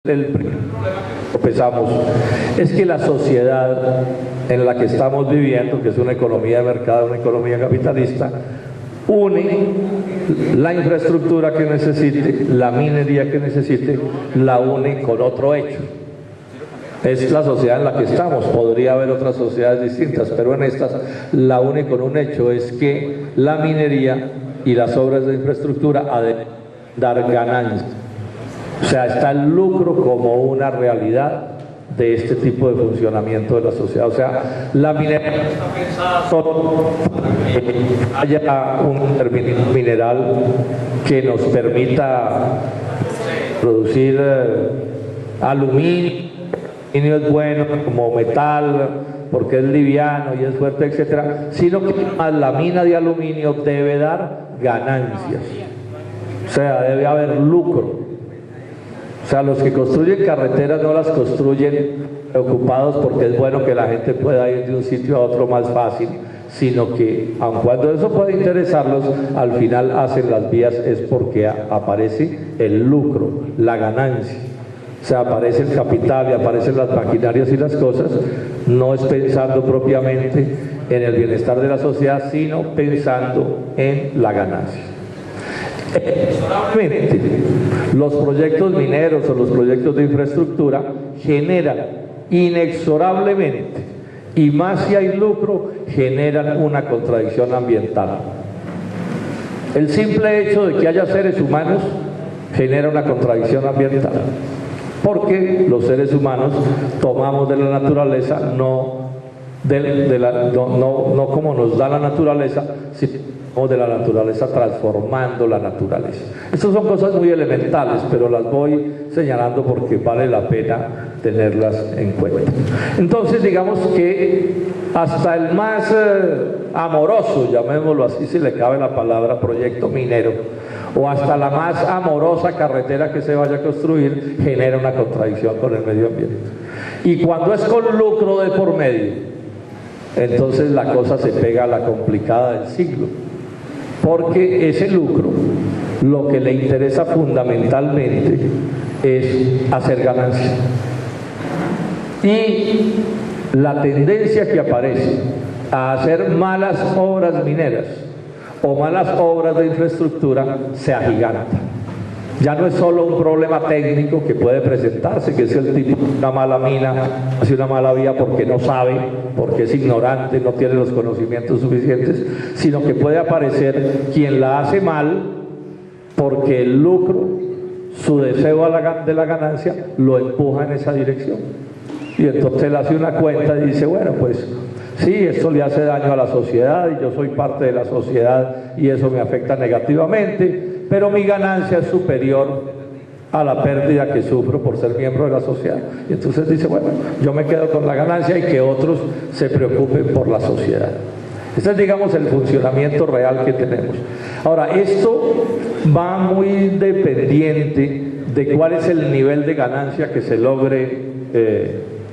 Empezamos, es que la sociedad en la que estamos viviendo, que es una economía de mercado, una economía capitalista, une la infraestructura que necesite, la minería que necesite, la une con otro hecho. Es la sociedad en la que estamos, podría haber otras sociedades distintas, pero en estas la une con un hecho, es que la minería y las obras de infraestructura ha de dar ganancias. O sea, está el lucro como una realidad de este tipo de funcionamiento de la sociedad. O sea, la minería está pensada solo para que haya un mineral que nos permita producir aluminio. El aluminio es bueno como metal porque es liviano y es fuerte, etcétera, sino que la mina de aluminio debe dar ganancias. O sea, debe haber lucro. O sea, los que construyen carreteras no las construyen preocupados porque es bueno que la gente pueda ir de un sitio a otro más fácil, sino que, aun cuando eso puede interesarlos, al final hacen las vías es porque aparece el lucro, la ganancia. O sea, aparece el capital y aparecen las maquinarias y las cosas, no es pensando propiamente en el bienestar de la sociedad, sino pensando en la ganancia. Inexorablemente, los proyectos mineros o los proyectos de infraestructura generan inexorablemente, y más si hay lucro, generan una contradicción ambiental. El simple hecho de que haya seres humanos genera una contradicción ambiental, porque los seres humanos tomamos de la naturaleza no como nos da la naturaleza, sino de la naturaleza transformando la naturaleza. Estas son cosas muy elementales, pero las voy señalando porque vale la pena tenerlas en cuenta. Entonces, digamos que hasta el más amoroso, llamémoslo así, si le cabe la palabra, proyecto minero, o hasta la más amorosa carretera que se vaya a construir, genera una contradicción con el medio ambiente. Y cuando es con lucro de por medio, entonces la cosa se pega a la complicada del siglo, porque ese lucro lo que le interesa fundamentalmente es hacer ganancia. Y la tendencia que aparece a hacer malas obras mineras o malas obras de infraestructura se agiganta. Ya no es solo un problema técnico que puede presentarse, que es el tipo de una mala mina, hace una mala vía porque no sabe, porque es ignorante, no tiene los conocimientos suficientes, sino que puede aparecer quien la hace mal porque el lucro, su deseo de la ganancia, lo empuja en esa dirección. Y entonces él hace una cuenta y dice, bueno, pues sí, esto le hace daño a la sociedad y yo soy parte de la sociedad y eso me afecta negativamente, pero mi ganancia es superior a la pérdida que sufro por ser miembro de la sociedad. Y entonces dice, bueno, yo me quedo con la ganancia y que otros se preocupen por la sociedad. Este es, digamos, el funcionamiento real que tenemos. Ahora, esto va muy dependiente de cuál es el nivel de ganancia que se logre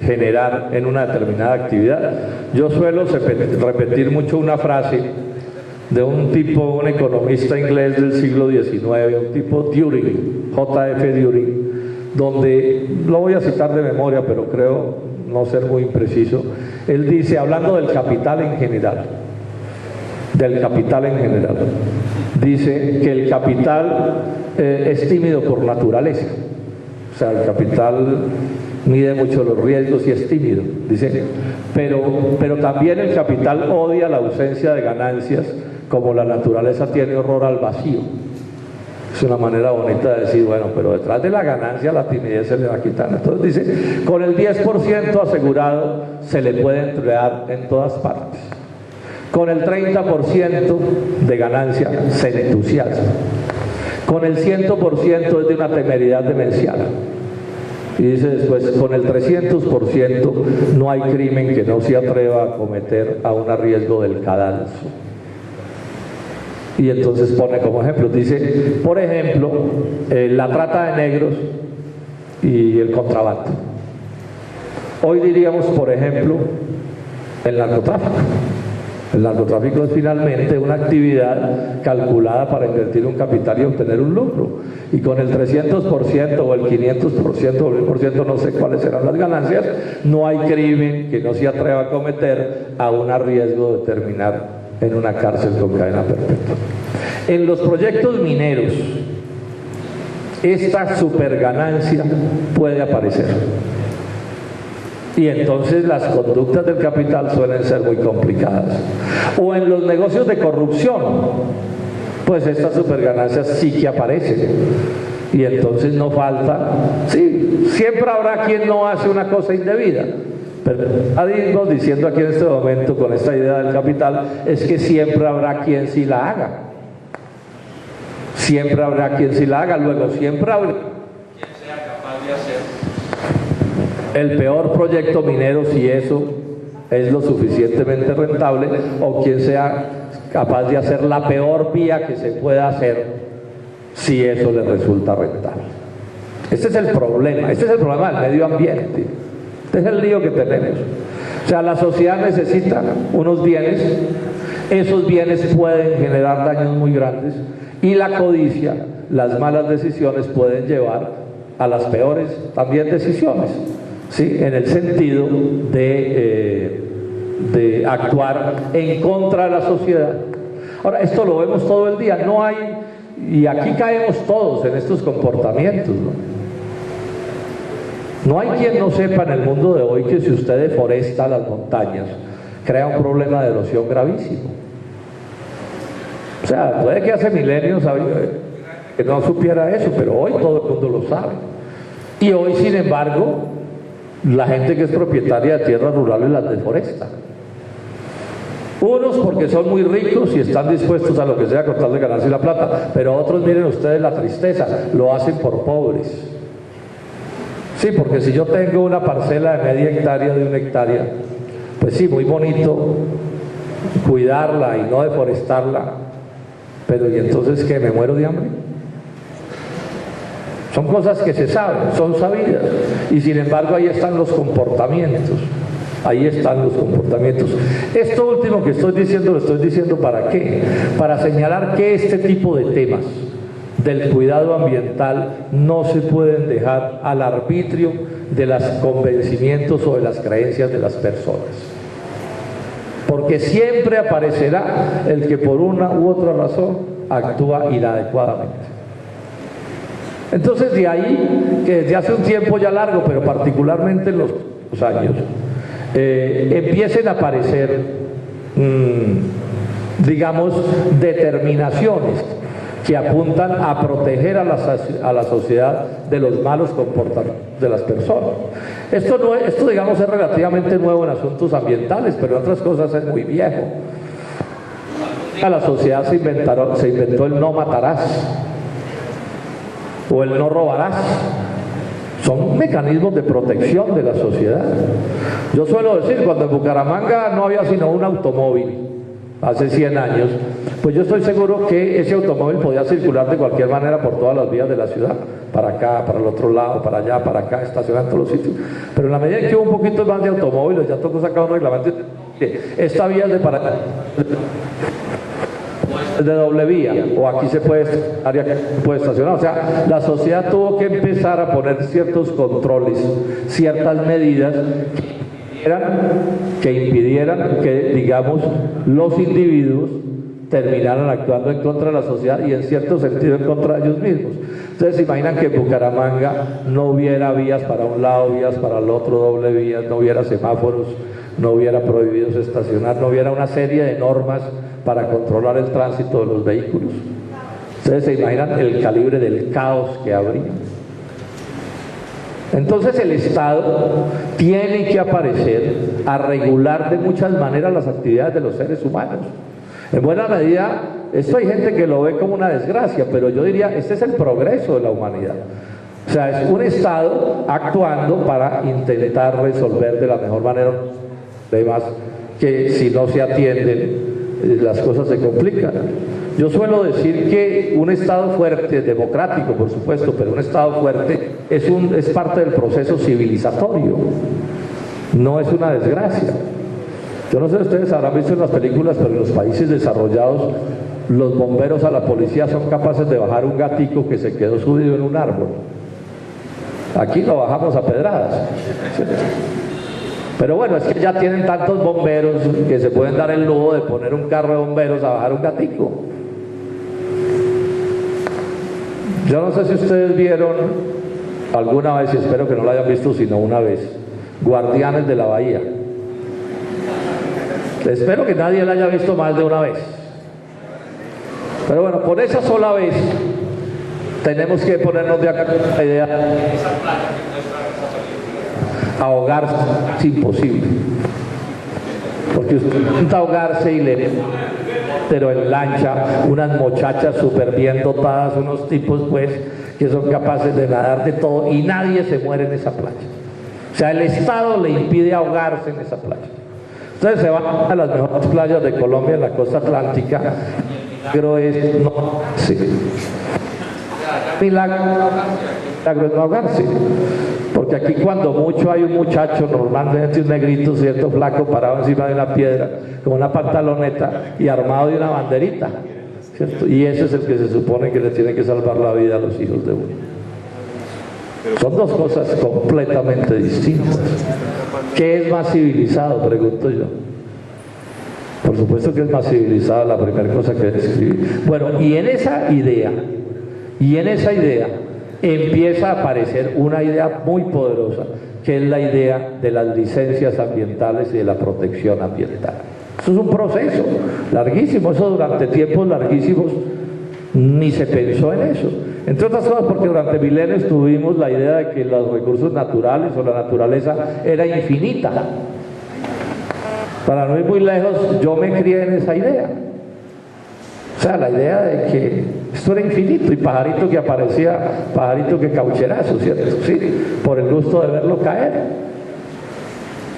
generar en una determinada actividad. Yo suelo repetir mucho una frase de un tipo, un economista inglés del siglo XIX, un tipo During, J.F. During, donde, lo voy a citar de memoria, pero creo no ser muy impreciso. Él dice, hablando del capital en general, dice que el capital es tímido por naturaleza. O sea, el capital mide mucho los riesgos y es tímido, dice, pero también el capital odia la ausencia de ganancias, como la naturaleza tiene horror al vacío. Es una manera bonita de decir, bueno, pero detrás de la ganancia la timidez se le va quitando. Entonces dice, con el 10% asegurado se le puede entregar en todas partes. Con el 30% de ganancia se entusiasma. Con el 100% es de una temeridad demencial. Y dice después, con el 300% no hay crimen que no se atreva a cometer a un riesgo del cadalso. Y entonces pone como ejemplo, dice, por ejemplo, la trata de negros y el contrabando. Hoy diríamos, por ejemplo, el narcotráfico. El narcotráfico es finalmente una actividad calculada para invertir un capital y obtener un lucro. Y con el 300% o el 500% o el 1000%, no sé cuáles serán las ganancias, no hay crimen que no se atreva a cometer a un riesgo de terminar en una cárcel con cadena perpetua. En los proyectos mineros, esta superganancia puede aparecer. Y entonces las conductas del capital suelen ser muy complicadas. O en los negocios de corrupción, pues estas superganancias sí que aparecen. Y entonces no falta, sí, siempre habrá quien no hace una cosa indebida. Pero estamos diciendo aquí en este momento con esta idea del capital, es que siempre habrá quien sí la haga. Siempre habrá quien sí la haga, luego siempre habrá quien sea capaz de hacer el peor proyecto minero si eso es lo suficientemente rentable, o quien sea capaz de hacer la peor vía que se pueda hacer si eso le resulta rentable. Este es el problema del medio ambiente, este es el lío que tenemos. O sea, la sociedad necesita unos bienes, esos bienes pueden generar daños muy grandes, y la codicia, las malas decisiones pueden llevar a las peores también decisiones. ¿Sí? En el sentido de actuar en contra de la sociedad. Ahora, esto lo vemos todo el día, no hay, y aquí caemos todos en estos comportamientos, no hay quien no sepa en el mundo de hoy que si usted deforesta las montañas, crea un problema de erosión gravísimo. O sea, puede que hace milenios que no supiera eso, pero hoy todo el mundo lo sabe. Y hoy, sin embargo, la gente que es propietaria de tierras rurales las deforesta. Unos porque son muy ricos y están dispuestos a lo que sea con tal de ganarse la plata, pero otros, miren ustedes la tristeza, lo hacen por pobres. Sí, porque si yo tengo una parcela de media hectárea, de 1 hectárea, pues sí, muy bonito cuidarla y no deforestarla, pero ¿y entonces qué? ¿Me muero de hambre? Son cosas que se saben, son sabidas, y sin embargo ahí están los comportamientos, ahí están los comportamientos. Esto último que estoy diciendo, lo estoy diciendo ¿para qué? Para señalar que este tipo de temas del cuidado ambiental no se pueden dejar al arbitrio de los convencimientos o de las creencias de las personas, porque siempre aparecerá el que por una u otra razón actúa inadecuadamente. Entonces de ahí, que desde hace un tiempo ya largo, pero particularmente en los años, empiecen a aparecer, digamos, determinaciones que apuntan a proteger a la sociedad de los malos comportamientos de las personas. Esto digamos es relativamente nuevo en asuntos ambientales, pero en otras cosas es muy viejo. A la sociedad se inventó el no matarás o el no robarás. Son mecanismos de protección de la sociedad. Yo suelo decir, cuando en Bucaramanga no había sino un automóvil hace 100 años, pues yo estoy seguro que ese automóvil podía circular de cualquier manera por todas las vías de la ciudad, para acá, para el otro lado, para allá, para acá, estacionar en todos los sitios. Pero en la medida en que hubo un poquito más de automóviles, ya tocó sacar un reglamento. Esta vía es de doble vía, o aquí se puede estacionar. O sea, la sociedad tuvo que empezar a poner ciertos controles, ciertas medidas que impidieran que, digamos, los individuos terminaran actuando en contra de la sociedad y en cierto sentido en contra de ellos mismos. Ustedes se imaginan que en Bucaramanga no hubiera vías para un lado, vías para el otro, doble vías, no hubiera semáforos, no hubiera prohibidos estacionar, no hubiera una serie de normas para controlar el tránsito de los vehículos. Ustedes se imaginan el calibre del caos que habría. Entonces el Estado tiene que aparecer a regular de muchas maneras las actividades de los seres humanos. En buena medida, esto hay gente que lo ve como una desgracia, pero yo diría, este es el progreso de la humanidad. O sea, es un Estado actuando para intentar resolver de la mejor manera temas que si no se atienden, las cosas se complican. Yo suelo decir que un Estado fuerte, democrático por supuesto, pero un Estado fuerte es parte del proceso civilizatorio, no es una desgracia. Yo no sé si ustedes habrán visto en las películas, pero en los países desarrollados los bomberos a la policía son capaces de bajar un gatico que se quedó subido en un árbol. Aquí lo bajamos a pedradas. Pero bueno, es que ya tienen tantos bomberos que se pueden dar el lujo de poner un carro de bomberos a bajar un gatico. Yo no sé si ustedes vieron alguna vez, y espero que no lo hayan visto sino una vez, Guardianes de la Bahía. Espero que nadie la haya visto más de una vez. Pero bueno, por esa sola vez tenemos que ponernos de acuerdo en la idea. Ahogarse es imposible, porque usted intenta ahogarse y le, pero en lancha, unas muchachas súper bien dotadas, unos tipos pues que son capaces de nadar de todo y nadie se muere en esa playa. O sea, el Estado le impide ahogarse en esa playa. Entonces se van a las mejores playas de Colombia, en la costa atlántica, pero es no, sí. Milagro es no ahogarse, porque aquí cuando mucho hay un muchacho, normalmente un negrito, cierto, flaco, parado encima de una piedra, con una pantaloneta y armado de una banderita, ¿cierto? Y ese es el que se supone que le tiene que salvar la vida a los hijos de uno. Son dos cosas completamente distintas. ¿Qué es más civilizado? Pregunto yo. Por supuesto que es más civilizada la primera cosa que describí. Bueno, y en esa idea empieza a aparecer una idea muy poderosa, que es la idea de las licencias ambientales y de la protección ambiental. Eso es un proceso larguísimo, eso durante tiempos larguísimos ni se pensó en eso. Entre otras cosas porque durante milenios tuvimos la idea de que los recursos naturales o la naturaleza era infinita. Para no ir muy lejos, yo me crié en esa idea. O sea, la idea de que esto era infinito y pajarito que aparecía, pajarito que caucherazo, ¿cierto? Sí, por el gusto de verlo caer.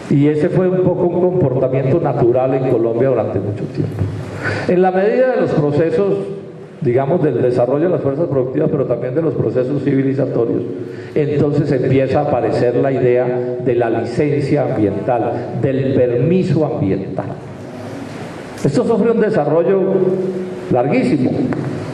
Y ese fue un poco un comportamiento natural en Colombia durante mucho tiempo. En la medida de los procesos, digamos, del desarrollo de las fuerzas productivas, pero también de los procesos civilizatorios, entonces empieza a aparecer la idea de la licencia ambiental, del permiso ambiental. Esto sufre un desarrollo larguísimo,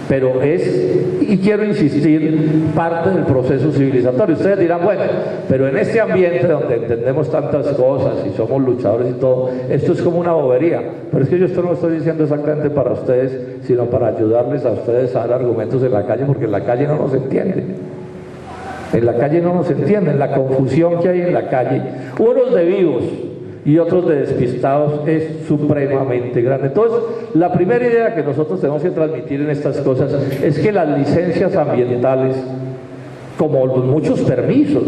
pero es, y quiero insistir, parte del proceso civilizatorio. Ustedes dirán, bueno, pero en este ambiente donde entendemos tantas cosas y somos luchadores y todo, esto es como una bobería. Pero es que yo esto no lo estoy diciendo exactamente para ustedes, sino para ayudarles a ustedes a dar argumentos en la calle, porque en la calle no nos entiende. En la calle no nos entienden, la confusión que hay en la calle, unos de vivos y otros de despistados, es supremamente grande. Entonces, la primera idea que nosotros tenemos que transmitir en estas cosas es que las licencias ambientales, como los muchos permisos,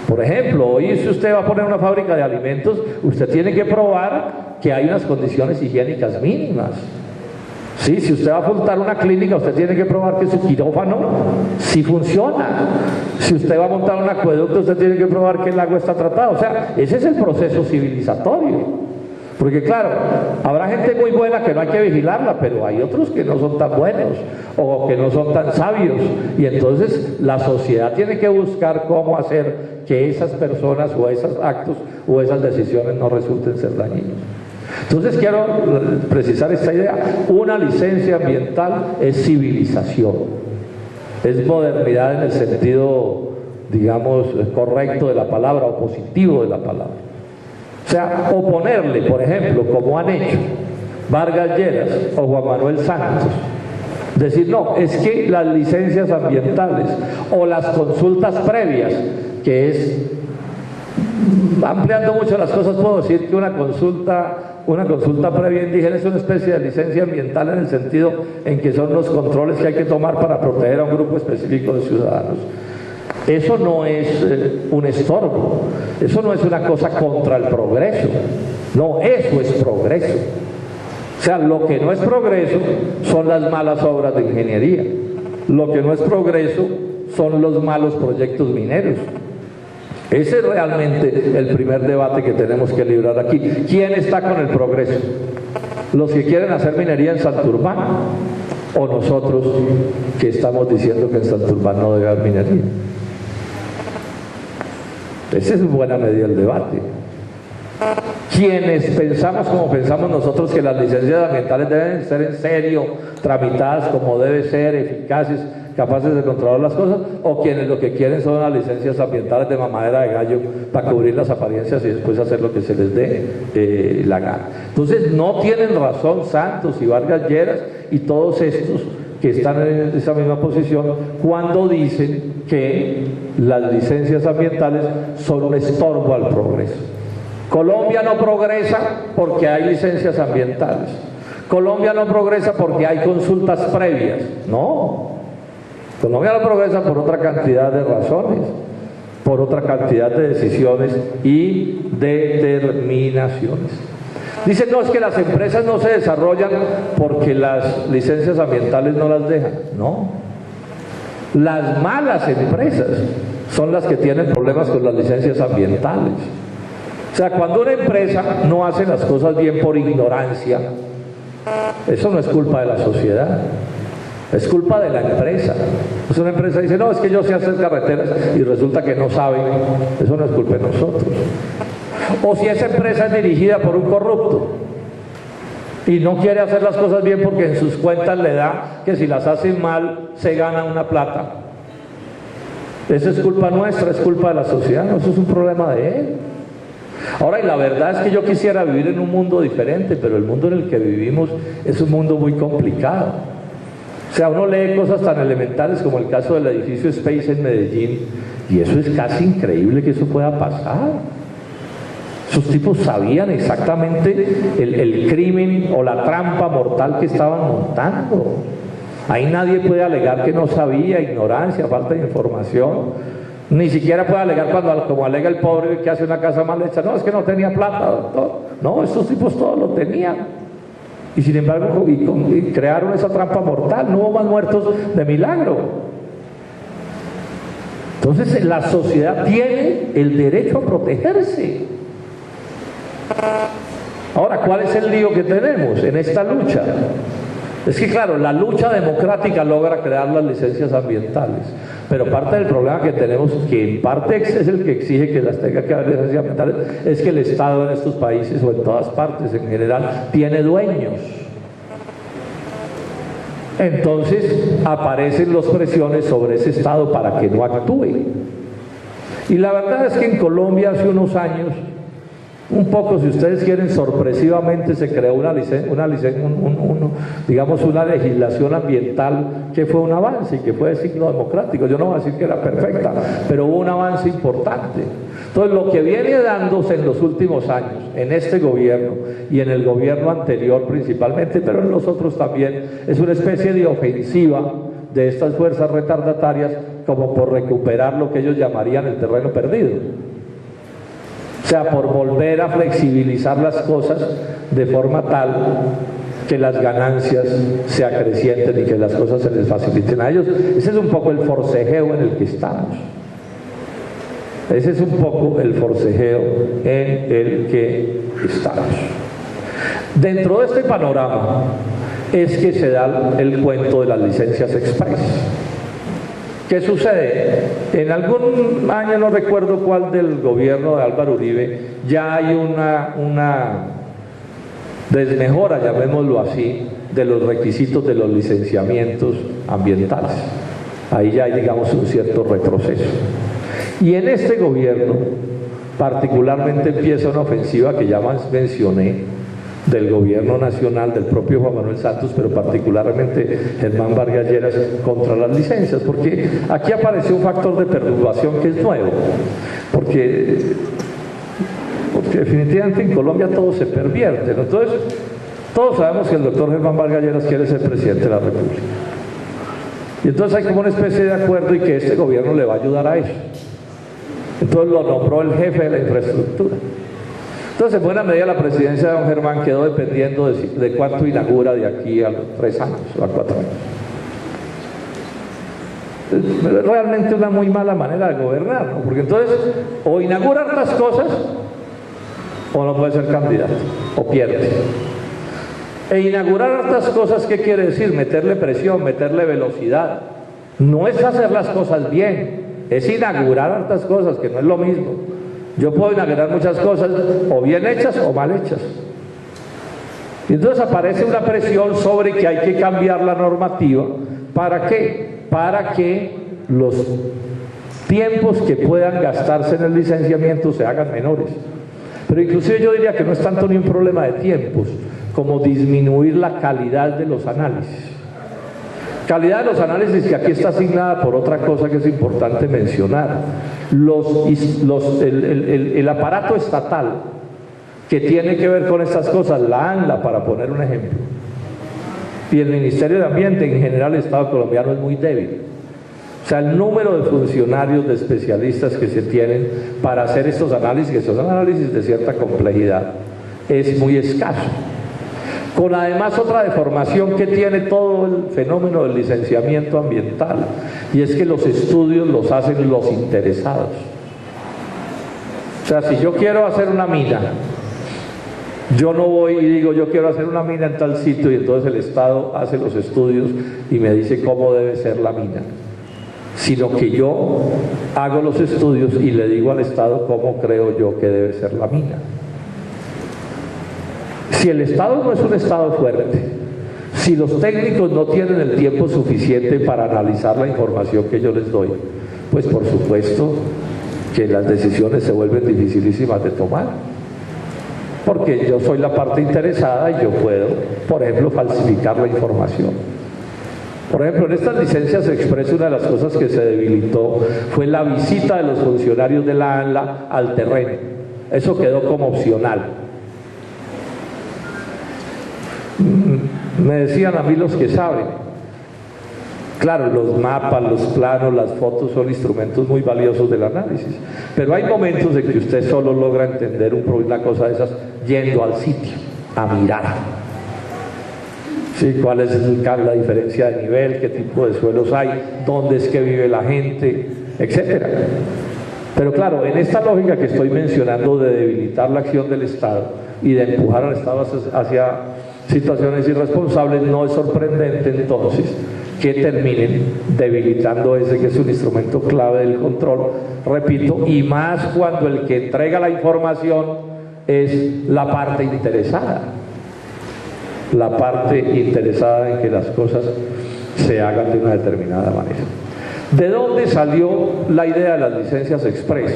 por ejemplo, hoy si usted va a poner una fábrica de alimentos, usted tiene que probar que hay unas condiciones higiénicas mínimas. Sí, si usted va a montar una clínica, usted tiene que probar que su quirófano sí funciona. Si usted va a montar un acueducto, usted tiene que probar que el agua está tratada. O sea, ese es el proceso civilizatorio. Porque claro, habrá gente muy buena que no hay que vigilarla, pero hay otros que no son tan buenos o que no son tan sabios. Y entonces la sociedad tiene que buscar cómo hacer que esas personas o esos actos o esas decisiones no resulten ser dañinos. Entonces quiero precisar esta idea. Una licencia ambiental es civilización, es modernidad en el sentido, digamos, correcto de la palabra o positivo de la palabra. O sea, oponerle, por ejemplo, como han hecho Vargas Lleras o Juan Manuel Santos, decir, no, es que las licencias ambientales o las consultas previas, que es, ampliando mucho las cosas, puedo decir que una consulta previa indígena es una especie de licencia ambiental en el sentido en que son los controles que hay que tomar para proteger a un grupo específico de ciudadanos. Eso no es un estorbo, eso no es una cosa contra el progreso, no, eso es progreso. O sea, lo que no es progreso son las malas obras de ingeniería, lo que no es progreso son los malos proyectos mineros. Ese es realmente el primer debate que tenemos que librar aquí. ¿Quién está con el progreso? ¿Los que quieren hacer minería en Santurbán? ¿O nosotros que estamos diciendo que en Santurbán no debe haber minería? Ese es en buena medida el debate. Quienes pensamos como pensamos nosotros que las licencias ambientales deben ser en serio, tramitadas como debe ser, eficaces, capaces de controlar las cosas, o quienes lo que quieren son las licencias ambientales de mamadera de gallo para cubrir las apariencias y después hacer lo que se les dé la gana. Entonces no tienen razón Santos y Vargas Lleras y todos estos que están en esa misma posición cuando dicen que las licencias ambientales son un estorbo al progreso. Colombia no progresa porque hay licencias ambientales. Colombia no progresa porque hay consultas previas. No. Colombia no progresa por otra cantidad de razones, por otra cantidad de decisiones y determinaciones. Dicen, no, es que las empresas no se desarrollan porque las licencias ambientales no las dejan. No. Las malas empresas son las que tienen problemas con las licencias ambientales. O sea, cuando una empresa no hace las cosas bien por ignorancia, eso no es culpa de la sociedad, es culpa de la empresa. Pues una empresa dice, no, es que yo sé hacer carreteras y resulta que no saben, eso no es culpa de nosotros. O si esa empresa es dirigida por un corrupto y no quiere hacer las cosas bien porque en sus cuentas le da que si las hacen mal se gana una plata. Eso es culpa nuestra, es culpa de la sociedad, no, eso es un problema de él. Ahora, y la verdad es que yo quisiera vivir en un mundo diferente, pero el mundo en el que vivimos es un mundo muy complicado. O sea, uno lee cosas tan elementales como el caso del edificio Space en Medellín, y eso es casi increíble que eso pueda pasar. Esos tipos sabían exactamente el crimen o la trampa mortal que estaban montando. Ahí nadie puede alegar que no sabía, ignorancia, falta de información. Ni siquiera puede alegar cuando, como alega el pobre que hace una casa mal hecha, no, es que no tenía plata, doctor. No, estos tipos todos lo tenían. Y sin embargo, y crearon esa trampa mortal, no hubo más muertos de milagro. Entonces, la sociedad tiene el derecho a protegerse. Ahora, ¿cuál es el lío que tenemos en esta lucha? Es que claro, la lucha democrática logra crear las licencias ambientales, pero parte del problema que tenemos, que en parte es el que exige que las tenga que haber licencias ambientales, es que el Estado en estos países o en todas partes en general tiene dueños. Entonces aparecen las presiones sobre ese Estado para que no actúe. Y la verdad es que en Colombia hace unos años, un poco, si ustedes quieren, sorpresivamente se creó una legislación ambiental que fue un avance y que fue de signo democrático. Yo no voy a decir que era perfecta, pero hubo un avance importante. Entonces, lo que viene dándose en los últimos años, en este gobierno y en el gobierno anterior principalmente, pero en los otros también, es una especie de ofensiva de estas fuerzas retardatarias como por recuperar lo que ellos llamarían el terreno perdido. O sea, por volver a flexibilizar las cosas de forma tal que las ganancias se acrecienten y que las cosas se les faciliten a ellos. Ese es un poco el forcejeo en el que estamos. Ese es un poco el forcejeo en el que estamos. Dentro de este panorama es que se da el cuento de las licencias express. ¿Qué sucede? En algún año, no recuerdo cuál del gobierno de Álvaro Uribe, ya hay una desmejora, llamémoslo así, de los requisitos de los licenciamientos ambientales. Ahí ya hay, digamos, un cierto retroceso. Y en este gobierno, particularmente empieza una ofensiva que ya mencioné, del gobierno nacional, del propio Juan Manuel Santos, pero particularmente Germán Vargas Lleras, contra las licencias, porque aquí apareció un factor de perturbación que es nuevo, porque definitivamente en Colombia todo se pervierte, ¿no? Entonces, todos sabemos que el doctor Germán Vargas Lleras quiere ser presidente de la República, y entonces hay como una especie de acuerdo y que este gobierno le va a ayudar a eso. Entonces lo nombró el jefe de la infraestructura. Entonces, en buena medida, la presidencia de don Germán quedó dependiendo de cuánto inaugura de aquí a 3 años o a 4 años. Es realmente una muy mala manera de gobernar, ¿no? Porque entonces, o inaugura las cosas, o no puede ser candidato, o pierde. E inaugurar estas cosas, ¿qué quiere decir? Meterle presión, meterle velocidad. No es hacer las cosas bien, es inaugurar estas cosas, que no es lo mismo. Yo puedo enajenar muchas cosas, o bien hechas o mal hechas. Y entonces aparece una presión sobre que hay que cambiar la normativa. ¿Para qué? Para que los tiempos que puedan gastarse en el licenciamiento se hagan menores. Pero inclusive yo diría que no es tanto ni un problema de tiempos, como disminuir la calidad de los análisis. Calidad de los análisis que aquí está asignada por otra cosa que es importante mencionar. El aparato estatal que tiene que ver con estas cosas, la ANLA, para poner un ejemplo, y el Ministerio de Ambiente, en general el Estado colombiano es muy débil. O sea, el número de funcionarios, de especialistas que se tienen para hacer estos análisis, que son análisis de cierta complejidad, es muy escaso. Con además otra deformación que tiene todo el fenómeno del licenciamiento ambiental, y es que los estudios los hacen los interesados. O sea, si yo quiero hacer una mina, yo no voy y digo yo quiero hacer una mina en tal sitio y entonces el Estado hace los estudios y me dice cómo debe ser la mina, sino que yo hago los estudios y le digo al Estado cómo creo yo que debe ser la mina. Si el Estado no es un Estado fuerte, si los técnicos no tienen el tiempo suficiente para analizar la información que yo les doy, pues por supuesto que las decisiones se vuelven dificilísimas de tomar, porque yo soy la parte interesada y yo puedo, por ejemplo, falsificar la información. Por ejemplo, en estas licencias express una de las cosas que se debilitó fue la visita de los funcionarios de la ANLA al terreno. Eso quedó como opcional. Me decían a mí los que saben, claro, los mapas, los planos, las fotos son instrumentos muy valiosos del análisis, pero hay momentos en que usted solo logra entender una cosa de esas yendo al sitio, a mirar. ¿Sí? ¿Cuál es la diferencia de nivel? ¿Qué tipo de suelos hay? ¿Dónde es que vive la gente? Etcétera. Pero claro, en esta lógica que estoy mencionando de debilitar la acción del Estado y de empujar al Estado hacia situaciones irresponsables, no es sorprendente entonces que terminen debilitando ese que es un instrumento clave del control, repito, y más cuando el que entrega la información es la parte interesada. La parte interesada en que las cosas se hagan de una determinada manera. ¿De dónde salió la idea de las licencias express?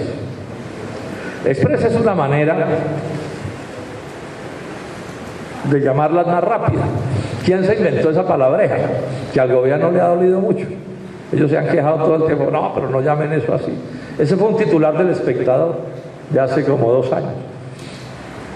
Express es una manera de llamarlas más rápida. ¿Quién se inventó esa palabreja? Que al gobierno le ha dolido mucho. Ellos se han quejado todo el tiempo, no, pero no llamen eso así. Ese fue un titular del Espectador de hace como 2 años.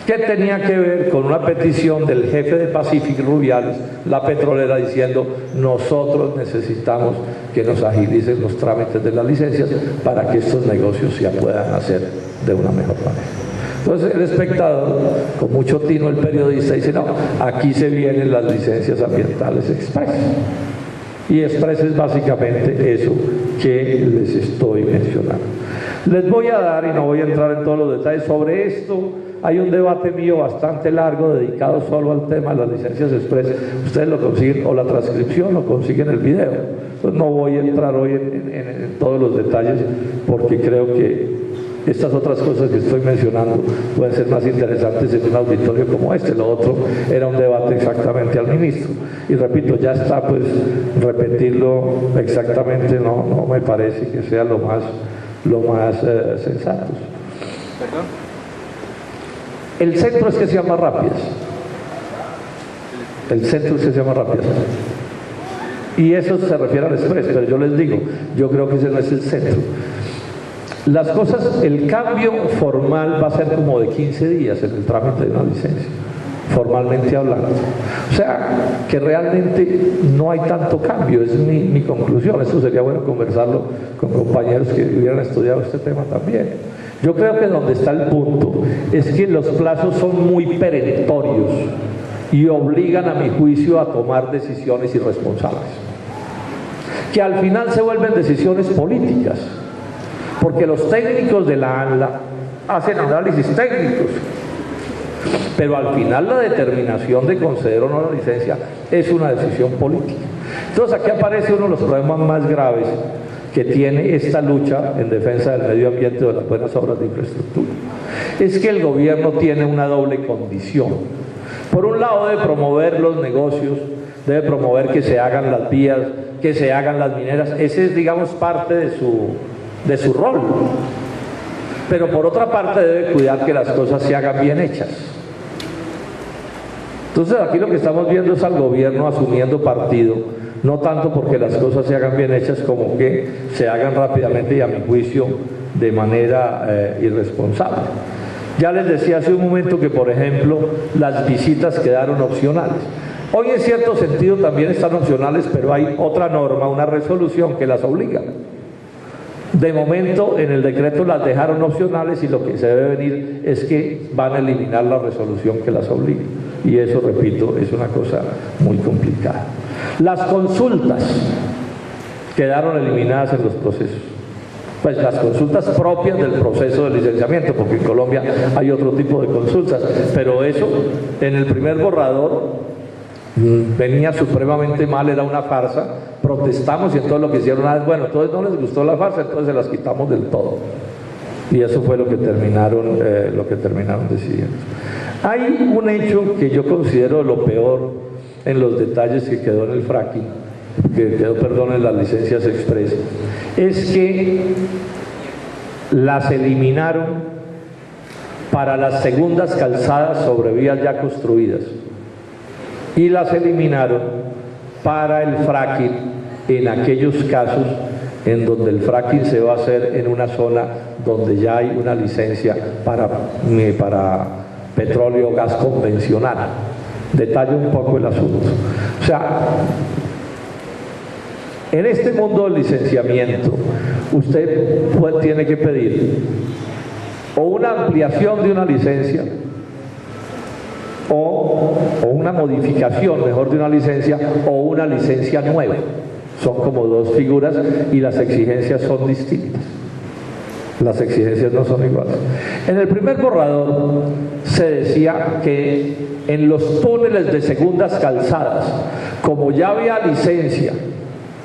¿Qué tenía que ver con una petición del jefe de Pacific Rubiales, la petrolera, diciendo nosotros necesitamos que nos agilicen los trámites de las licencias para que estos negocios se puedan hacer de una mejor manera? Entonces el Espectador, con mucho tino el periodista, dice no, aquí se vienen las licencias ambientales express. Y express es básicamente eso que les estoy mencionando. Les voy a dar, y no voy a entrar en todos los detalles, sobre esto hay un debate mío bastante largo dedicado solo al tema de las licencias express. Ustedes lo consiguen, o la transcripción lo consiguen en el video. Entonces no voy a entrar hoy en todos los detalles, porque creo que estas otras cosas que estoy mencionando pueden ser más interesantes en un auditorio como este. Lo otro era un debate exactamente al ministro. Y repito, ya está, pues repetirlo exactamente no me parece que sea lo más sensato. ¿Perdón? El centro es que se llama rápidas. El centro es que se llama rápidas. Y eso se refiere al express, pero yo les digo, yo creo que ese no es el centro. Las cosas, el cambio formal va a ser como de 15 días en el trámite de una licencia, formalmente hablando. O sea, que realmente no hay tanto cambio, es mi conclusión. Esto sería bueno conversarlo con compañeros que hubieran estudiado este tema también. Yo creo que donde está el punto es que los plazos son muy perentorios y obligan, a mi juicio, a tomar decisiones irresponsables, que al final se vuelven decisiones políticas, porque los técnicos de la ANLA hacen análisis técnicos, pero al final la determinación de conceder o no la licencia es una decisión política. Entonces aquí aparece uno de los problemas más graves que tiene esta lucha en defensa del medio ambiente o de las buenas obras de infraestructura. Es que el gobierno tiene una doble condición. Por un lado debe promover los negocios, debe promover que se hagan las vías, que se hagan las mineras. Ese es, digamos, parte de su rol. Pero por otra parte debe cuidar que las cosas se hagan bien hechas. Entonces aquí lo que estamos viendo es al gobierno asumiendo partido, no tanto porque las cosas se hagan bien hechas como que se hagan rápidamente y a mi juicio de manera irresponsable. Ya les decía hace un momento que, por ejemplo, las visitas quedaron opcionales. Hoy en cierto sentido también están opcionales, pero hay otra norma, una resolución que las obliga. De momento en el decreto las dejaron opcionales y lo que se debe venir es que van a eliminar la resolución que las obliga. Y eso, repito, es una cosa muy complicada. Las consultas quedaron eliminadas en los procesos. Pues las consultas propias del proceso de licenciamiento, porque en Colombia hay otro tipo de consultas, pero eso en el primer borrador venía supremamente mal, era una farsa, protestamos y entonces lo que hicieron es, bueno, entonces no les gustó la farsa, entonces se las quitamos del todo. Y eso fue lo que terminaron decidiendo. Hay un hecho que yo considero lo peor en los detalles que quedó en el fracking, en las licencias express, es que las eliminaron para las segundas calzadas sobre vías ya construidas y las eliminaron para el fracking en aquellos casos en donde el fracking se va a hacer en una zona donde ya hay una licencia para petróleo o gas convencional. Detallo un poco el asunto. O sea, en este mundo del licenciamiento, usted tiene que pedir o una ampliación de una licencia o una modificación, mejor, de una licencia o una licencia nueva. Son como dos figuras y las exigencias son distintas. Las exigencias no son iguales. En el primer borrador se decía que en los túneles de segundas calzadas, como ya había licencia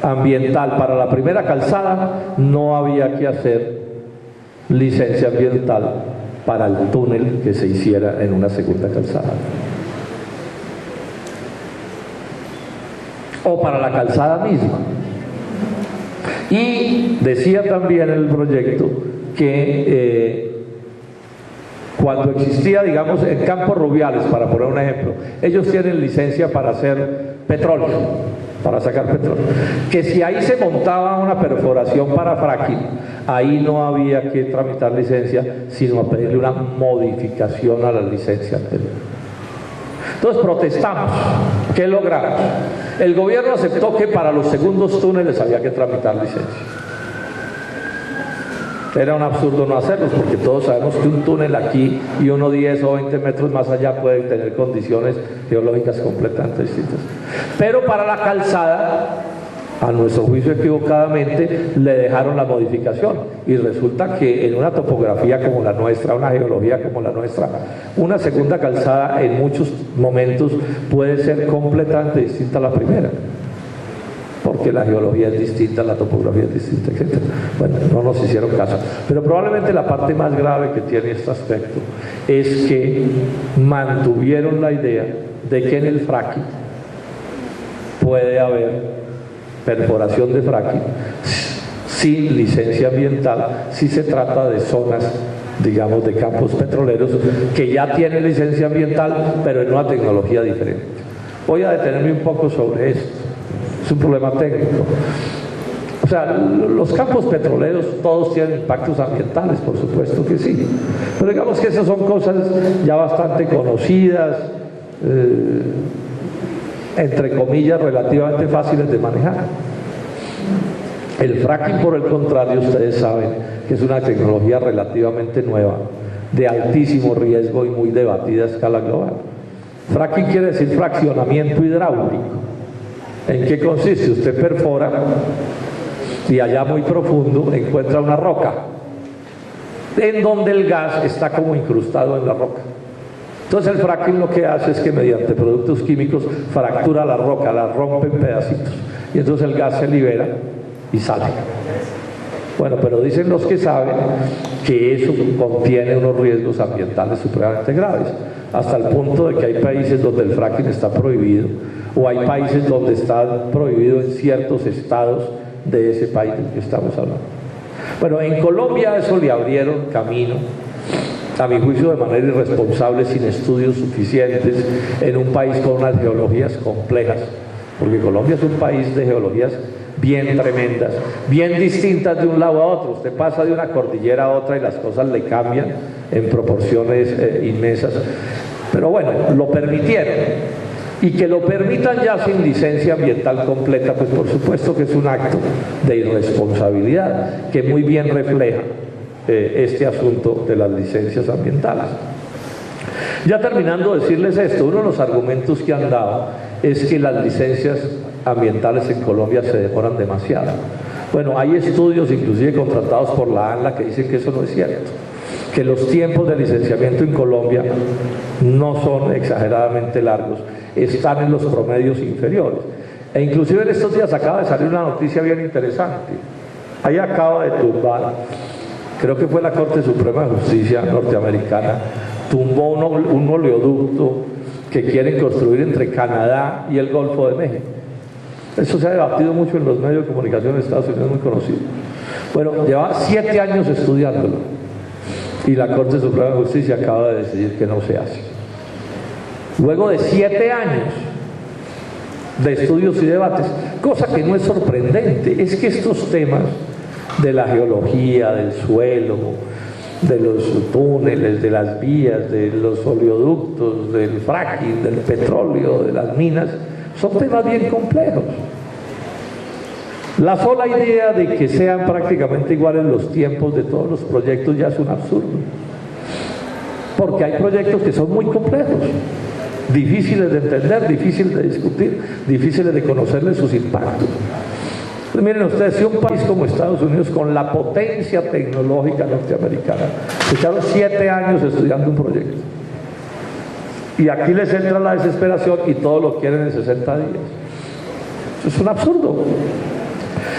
ambiental para la primera calzada, no había que hacer licencia ambiental para el túnel que se hiciera en una segunda calzada o para la calzada misma. Y decía también el proyecto que cuando existía, digamos, en Campos Rubiales, para poner un ejemplo, ellos tienen licencia para hacer petróleo, para sacar petróleo, que si ahí se montaba una perforación para fracking, ahí no había que tramitar licencia, sino a pedirle una modificación a la licencia anterior. Entonces protestamos. ¿Qué logramos? El gobierno aceptó que para los segundos túneles había que tramitar licencia. Era un absurdo no hacerlos, porque todos sabemos que un túnel aquí y uno 10 o 20 metros más allá puede tener condiciones geológicas completamente distintas. Pero para la calzada, a nuestro juicio equivocadamente, le dejaron la modificación, y resulta que en una topografía como la nuestra, una geología como la nuestra, una segunda calzada en muchos momentos puede ser completamente distinta a la primera, porque la geología es distinta, la topografía es distinta, etc. Bueno, no nos hicieron caso. Pero probablemente la parte más grave que tiene este aspecto es que mantuvieron la idea de que en el fracking puede haber perforación de fracking sin licencia ambiental si se trata de zonas, digamos, de campos petroleros que ya tienen licencia ambiental pero en una tecnología diferente. Voy a detenerme un poco sobre esto. Es un problema técnico. O sea, los campos petroleros todos tienen impactos ambientales, por supuesto que sí, pero digamos que esas son cosas ya bastante conocidas, entre comillas, relativamente fáciles de manejar. El fracking, por el contrario, ustedes saben que es una tecnología relativamente nueva, de altísimo riesgo y muy debatida a escala global. Fracking quiere decir fraccionamiento hidráulico. ¿En qué consiste? Usted perfora y allá muy profundo encuentra una roca en donde el gas está como incrustado en la roca. Entonces el fracking lo que hace es que mediante productos químicos fractura la roca, la rompe en pedacitos. y entonces el gas se libera y sale. Bueno, pero dicen los que saben que eso contiene unos riesgos ambientales supremamente graves, hasta el punto de que hay países donde el fracking está prohibido, o hay países donde está prohibido en ciertos estados de ese país del que estamos hablando. Bueno, en Colombia eso le abrieron camino, a mi juicio de manera irresponsable, sin estudios suficientes, en un país con unas geologías complejas, porque Colombia es un país de geologías bien tremendas, bien distintas de un lado a otro. Usted pasa de una cordillera a otra y las cosas le cambian en proporciones inmensas, pero bueno, lo permitieron. Y que lo permitan ya sin licencia ambiental completa, pues por supuesto que es un acto de irresponsabilidad que muy bien refleja este asunto de las licencias ambientales. Ya terminando de decirles esto, uno de los argumentos que han dado es que las licencias ambientales en Colombia se demoran demasiado. Bueno, hay estudios inclusive contratados por la ANLA que dicen que eso no es cierto, que los tiempos de licenciamiento en Colombia no son exageradamente largos, están en los promedios inferiores. E inclusive en estos días acaba de salir una noticia bien interesante. Ahí acaba de tumbar, creo que fue la Corte Suprema de Justicia norteamericana, tumbó un oleoducto que quieren construir entre Canadá y el Golfo de México. Eso se ha debatido mucho en los medios de comunicación de Estados Unidos, muy conocido. Bueno, lleva 7 años estudiándolo y la Corte Suprema de Justicia acaba de decidir que no se hace. Luego de 7 años de estudios y debates, cosa que no es sorprendente, es que estos temas de la geología, del suelo, de los túneles, de las vías, de los oleoductos, del fracking, del petróleo, de las minas, son temas bien complejos. La sola idea de que sean prácticamente iguales los tiempos de todos los proyectos ya es un absurdo, porque hay proyectos que son muy complejos, difíciles de entender, difíciles de discutir, difíciles de conocerles sus impactos. Entonces, miren ustedes, si un país como Estados Unidos, con la potencia tecnológica norteamericana, se echaron 7 años estudiando un proyecto, y aquí les entra la desesperación y todo lo quieren en 60 días. Eso es un absurdo.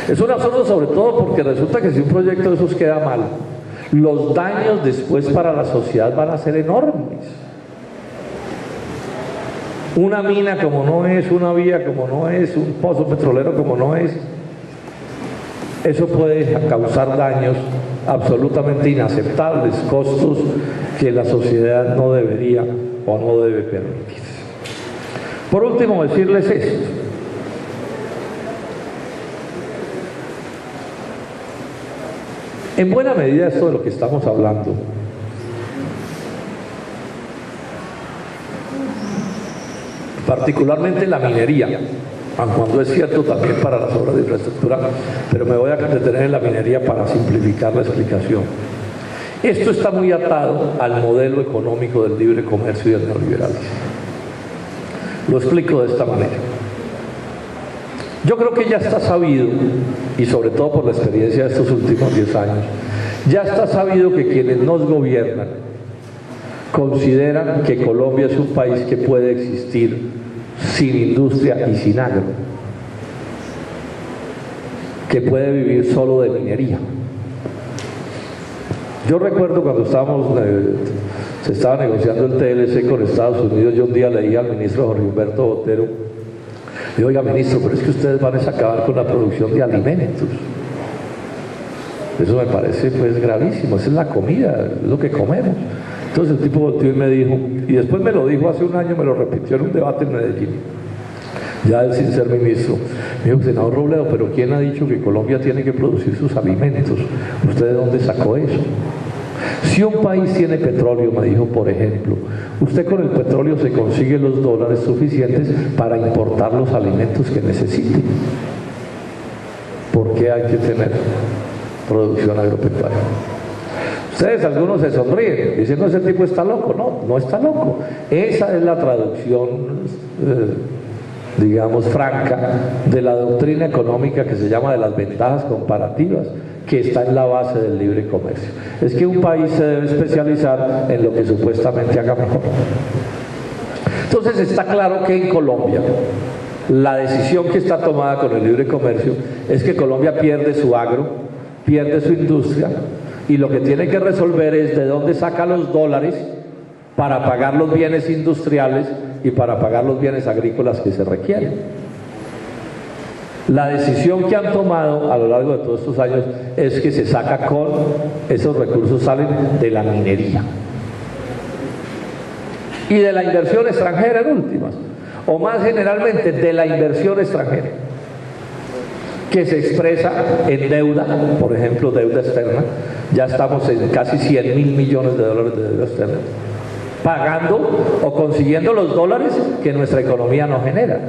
Es un absurdo sobre todo porque resulta que si un proyecto de esos queda mal, los daños después para la sociedad van a ser enormes. Una mina como no es, una vía como no es, un pozo petrolero como no es, eso puede causar daños absolutamente inaceptables, costos que la sociedad no debería o no debe permitir. Por último, decirles esto. En buena medida esto de lo que estamos hablando particularmente la minería, aun cuando es cierto también para las obras de infraestructura, pero me voy a detener en la minería para simplificar la explicación. Esto está muy atado al modelo económico del libre comercio y del neoliberalismo. Lo explico de esta manera. Yo creo que ya está sabido, y sobre todo por la experiencia de estos últimos 10 años, ya está sabido que quienes nos gobiernan consideran que Colombia es un país que puede existir sin industria y sin agro, que puede vivir solo de minería. Yo recuerdo cuando se estaba negociando el TLC con Estados Unidos, yo un día leí al ministro Jorge Humberto Botero, le dije: oiga, ministro, pero es que ustedes van a acabar con la producción de alimentos. Eso me parece pues gravísimo, esa es la comida, es lo que comemos. Entonces el tipo volteó y me dijo, y después me lo dijo hace un año, me lo repitió en un debate en Medellín, ya él sin ser ministro, me dijo: senador Robledo, pero ¿quién ha dicho que Colombia tiene que producir sus alimentos? ¿Usted de dónde sacó eso? Si un país tiene petróleo, me dijo, por ejemplo, usted con el petróleo se consigue los dólares suficientes para importar los alimentos que necesite. ¿Por qué hay que tener producción agropecuaria? Ustedes algunos se sonríen, dicen: no, ese tipo está loco. No, no está loco. Esa es la traducción, digamos, franca de la doctrina económica que se llama de las ventajas comparativas, que está en la base del libre comercio. Es que un país se debe especializar en lo que supuestamente haga mejor. Entonces está claro que en Colombia La decisión que está tomada con el libre comercio es que Colombia pierde su agro, pierde su industria, y lo que tiene que resolver es de dónde saca los dólares para pagar los bienes industriales y para pagar los bienes agrícolas que se requieren. La decisión que han tomado a lo largo de todos estos años es que se saca con esos recursos, salen de la minería y de la inversión extranjera en últimas, o más generalmente de la inversión extranjera, que se expresa en deuda, por ejemplo, deuda externa. Ya estamos en casi 100.000 millones de dólares de deuda externa, pagando o consiguiendo los dólares que nuestra economía no genera.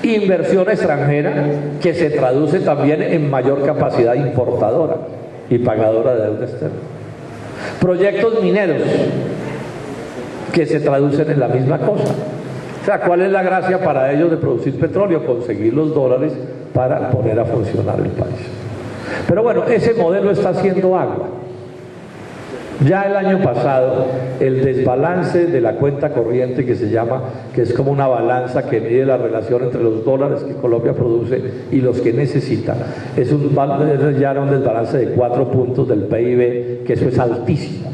Inversión extranjera que se traduce también en mayor capacidad importadora y pagadora de deuda externa. Proyectos mineros que se traducen en la misma cosa. O sea, ¿cuál es la gracia para ellos de producir petróleo? Conseguir los dólares para poner a funcionar el país. Pero bueno, ese modelo está haciendo agua. Ya el año pasado, el desbalance de la cuenta corriente, que se llama, que es como una balanza que mide la relación entre los dólares que Colombia produce y los que necesita, ya era un desbalance de 4 puntos del PIB, que eso es altísimo.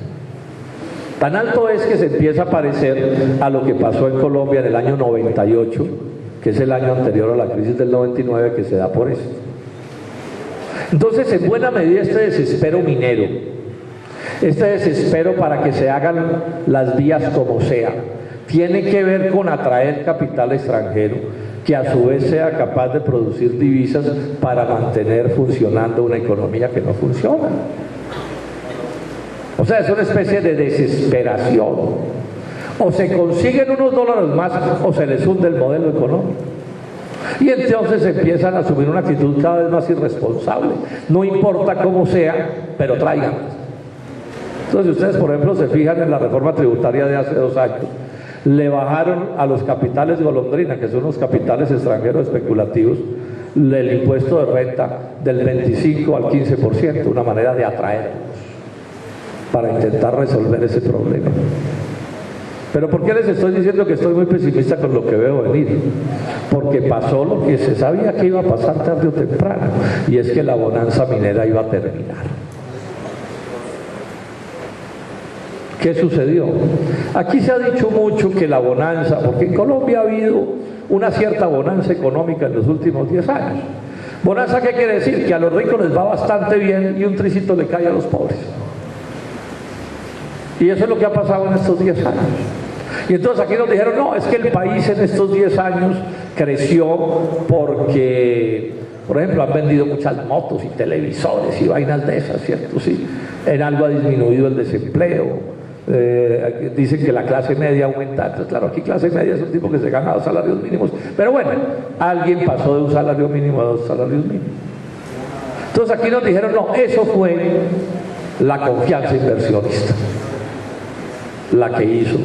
Tan alto es que se empieza a parecer a lo que pasó en Colombia en el año 98, que es el año anterior a la crisis del 99, que se da por eso. Entonces, en buena medida, este desespero minero, este desespero para que se hagan las vías como sea, tiene que ver con atraer capital extranjero que a su vez sea capaz de producir divisas para mantener funcionando una economía que no funciona. O sea, es una especie de desesperación. O se consiguen unos dólares más o se les hunde el modelo económico. Y entonces empiezan a asumir una actitud cada vez más irresponsable. No importa cómo sea, pero traigan. Entonces, ustedes, por ejemplo, se fijan en la reforma tributaria de hace 2 años, le bajaron a los capitales golondrina, que son los capitales extranjeros especulativos, el impuesto de renta del 25 al 15%, una manera de atraerlos para intentar resolver ese problema. Pero ¿por qué les estoy diciendo que estoy muy pesimista con lo que veo venir? Porque pasó lo que se sabía que iba a pasar tarde o temprano, y es que la bonanza minera iba a terminar. ¿Qué sucedió? Aquí se ha dicho mucho que la bonanza, porque en Colombia ha habido una cierta bonanza económica en los últimos 10 años. ¿Bonanza qué quiere decir? Que a los ricos les va bastante bien y un tricito le cae a los pobres. Y eso es lo que ha pasado en estos 10 años. Y entonces aquí nos dijeron, no, es que el país en estos 10 años creció porque, por ejemplo, han vendido muchas motos y televisores y vainas de esas, ¿cierto? Sí, en algo ha disminuido el desempleo. Dicen que la clase media aumenta. Entonces, claro, aquí clase media es un tipo que se gana 2 salarios mínimos. Pero bueno, alguien pasó de un salario mínimo a 2 salarios mínimos. Entonces aquí nos dijeron, no, eso fue la confianza inversionista la que hizo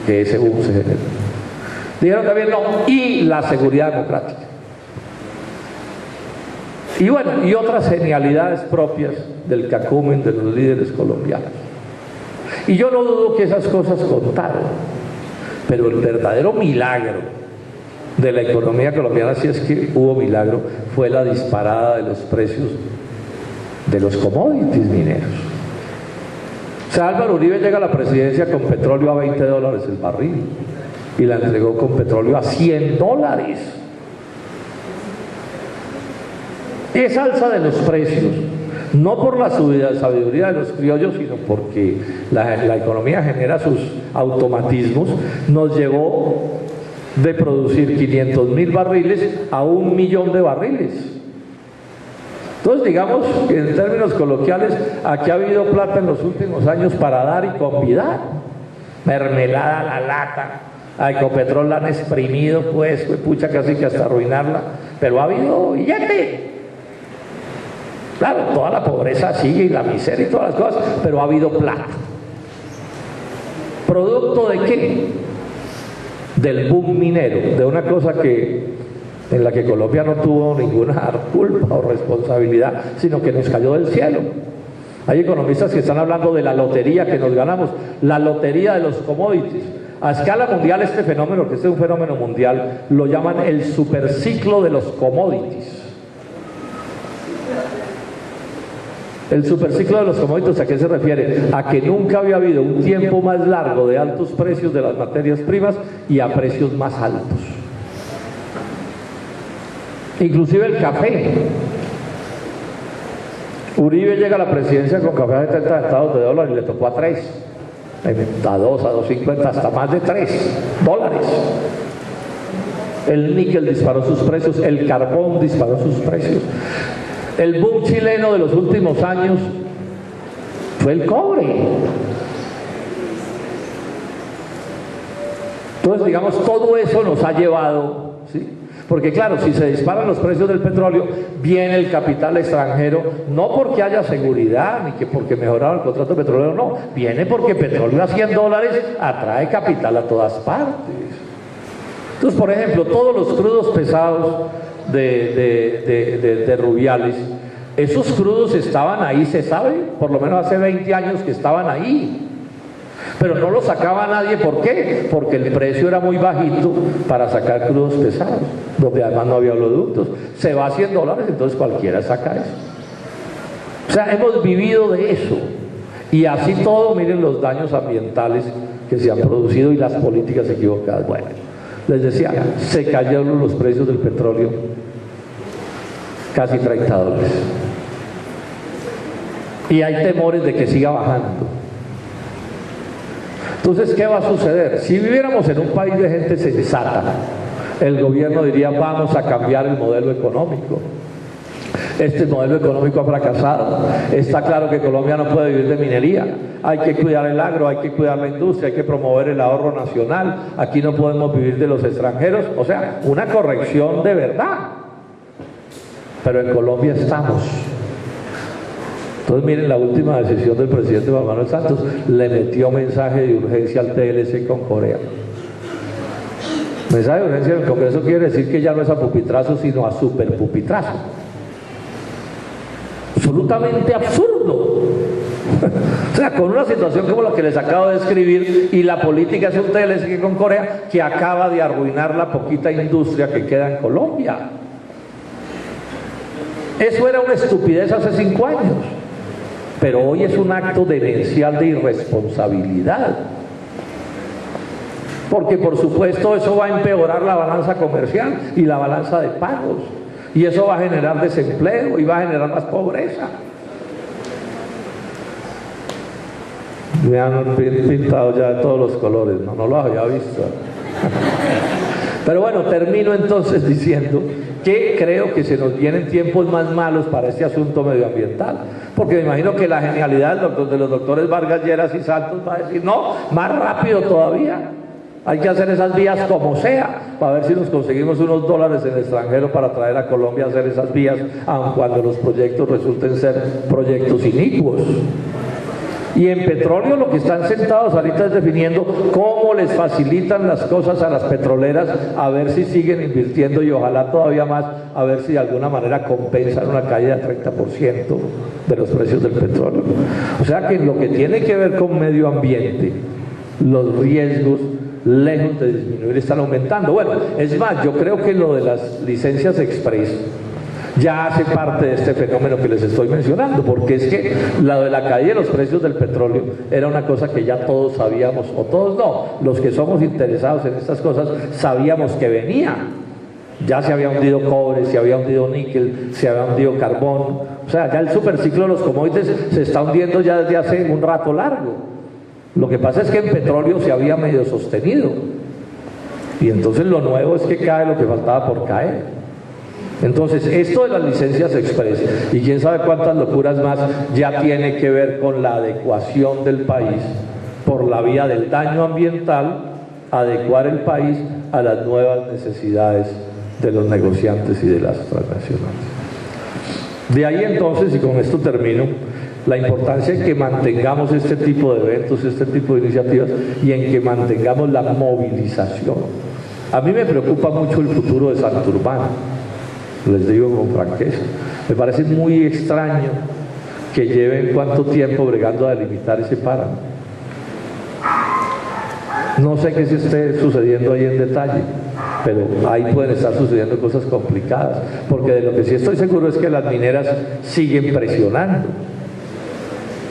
que ese boom se genere. Dijeron también no, y la seguridad democrática. Y bueno, y otras genialidades propias del cacumen de los líderes colombianos. Y yo no dudo que esas cosas contaron, pero el verdadero milagro de la economía colombiana, si es que hubo milagro, fue la disparada de los precios de los commodities mineros. O sea, Álvaro Uribe llega a la presidencia con petróleo a $20 el barril y la entregó con petróleo a $100. Esa alza de los precios, no por la sabiduría de los criollos, sino porque la economía genera sus automatismos, nos llevó de producir 500.000 barriles a 1 millón de barriles. Entonces, digamos que en términos coloquiales, aquí ha habido plata en los últimos años para dar y convidar. Mermelada a la lata, a Ecopetrol la han exprimido, pues, pucha, casi que hasta arruinarla, pero ha habido billete. Claro, toda la pobreza sigue y la miseria y todas las cosas, pero ha habido plata. ¿Producto de qué? Del boom minero, de una cosa en la que Colombia no tuvo ninguna culpa o responsabilidad, sino que nos cayó del cielo. Hay economistas que están hablando de la lotería que nos ganamos, la lotería de los commodities. A escala mundial este fenómeno, que este es un fenómeno mundial, lo llaman el superciclo de los commodities. El superciclo de los commodities, ¿a qué se refiere? A que nunca había habido un tiempo más largo de altos precios de las materias primas y a precios más altos. Inclusive el café. Uribe llega a la presidencia con café a 70 centavos de dólar y le tocó a 3, a 2, a 2.50, hasta más de 3 dólares. El níquel disparó sus precios, el carbón disparó sus precios. El boom chileno de los últimos años fue el cobre. Entonces, digamos, todo eso nos ha llevado, ¿sí? Porque claro, si se disparan los precios del petróleo, viene el capital extranjero, no porque haya seguridad, ni que porque mejoraron el contrato petrolero, no, viene porque petróleo a 100 dólares atrae capital a todas partes. Entonces, por ejemplo, todos los crudos pesados de Rubiales, esos crudos estaban ahí, se sabe, por lo menos hace 20 años que estaban ahí. Pero no lo sacaba nadie, ¿por qué? Porque el precio era muy bajito para sacar crudos pesados, donde además no había oleoductos. Se va a 100 dólares, entonces cualquiera saca eso. O sea, hemos vivido de eso. Y así todo, miren los daños ambientales que se han producido y las políticas equivocadas. Bueno, les decía, se cayeron los precios del petróleo casi 30 dólares. Y hay temores de que siga bajando. Entonces, ¿qué va a suceder? Si viviéramos en un país de gente sensata, el gobierno diría, vamos a cambiar el modelo económico. Este modelo económico ha fracasado. Está claro que Colombia no puede vivir de minería. Hay que cuidar el agro, hay que cuidar la industria, hay que promover el ahorro nacional. Aquí no podemos vivir de los extranjeros. O sea, una corrección de verdad. Pero en Colombia estamos. Entonces miren la última decisión del presidente Juan Manuel Santos, le metió mensaje de urgencia al TLC con Corea. Mensaje de urgencia en el Congreso quiere decir que ya no es a pupitrazo sino a superpupitrazo. Absolutamente absurdo. O sea, con una situación como la que les acabo de describir, y la política es un TLC con Corea que acaba de arruinar la poquita industria que queda en Colombia. Eso era una estupidez hace 5 años. Pero hoy es un acto demencial de irresponsabilidad. Porque por supuesto eso va a empeorar la balanza comercial y la balanza de pagos. Y eso va a generar desempleo y va a generar más pobreza. Me han pintado ya de todos los colores, no lo había visto. Pero bueno, termino entonces diciendo que creo que se nos vienen tiempos más malos para este asunto medioambiental, porque me imagino que la genialidad de los doctores Vargas Lleras y Santos va a decir, no, más rápido todavía, hay que hacer esas vías como sea, para ver si nos conseguimos unos dólares en el extranjero para traer a Colombia a hacer esas vías, aun cuando los proyectos resulten ser proyectos inicuos. Y en petróleo lo que están sentados ahorita es definiendo cómo les facilitan las cosas a las petroleras, a ver si siguen invirtiendo y ojalá todavía más, a ver si de alguna manera compensan una caída del 30% de los precios del petróleo. O sea que en lo que tiene que ver con medio ambiente, los riesgos, lejos de disminuir, están aumentando. Bueno, es más, yo creo que lo de las licencias express ya hace parte de este fenómeno que les estoy mencionando, porque es que la de la caída de los precios del petróleo era una cosa que ya todos sabíamos, o todos no, los que somos interesados en estas cosas sabíamos que venía. Ya se había hundido cobre, se había hundido níquel, se había hundido carbón. O sea, ya el superciclo de los commodities se está hundiendo ya desde hace un rato largo. Lo que pasa es que en petróleo se había medio sostenido, y entonces lo nuevo es que cae lo que faltaba por caer. Entonces, esto de las licencias express y quién sabe cuántas locuras más ya tiene que ver con la adecuación del país por la vía del daño ambiental, adecuar el país a las nuevas necesidades de los negociantes y de las transnacionales. De ahí entonces, y con esto termino, la importancia en que mantengamos este tipo de eventos, este tipo de iniciativas, y en que mantengamos la movilización. A mí me preocupa mucho el futuro de Santurbán. Les digo con franqueza, me parece muy extraño que lleven cuánto tiempo bregando a delimitar ese páramo. No sé qué se esté sucediendo ahí en detalle, pero ahí pueden estar sucediendo cosas complicadas, porque de lo que sí estoy seguro es que las mineras siguen presionando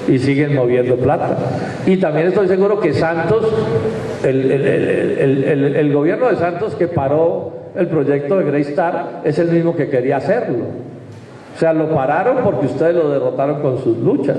y siguen moviendo plata. Y también estoy seguro que Santos, el gobierno de Santos que paró el proyecto de Greystar es el mismo que quería hacerlo. O sea, lo pararon porque ustedes lo derrotaron con sus luchas,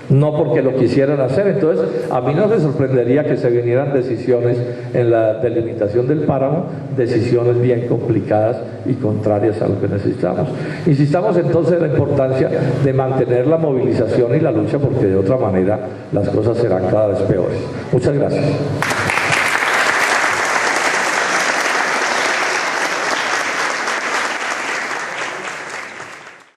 no porque lo quisieran hacer. Entonces, a mí no me sorprendería que se vinieran decisiones en la delimitación del páramo, decisiones bien complicadas y contrarias a lo que necesitamos. Insistamos entonces en la importancia de mantener la movilización y la lucha, porque de otra manera las cosas serán cada vez peores. Muchas gracias.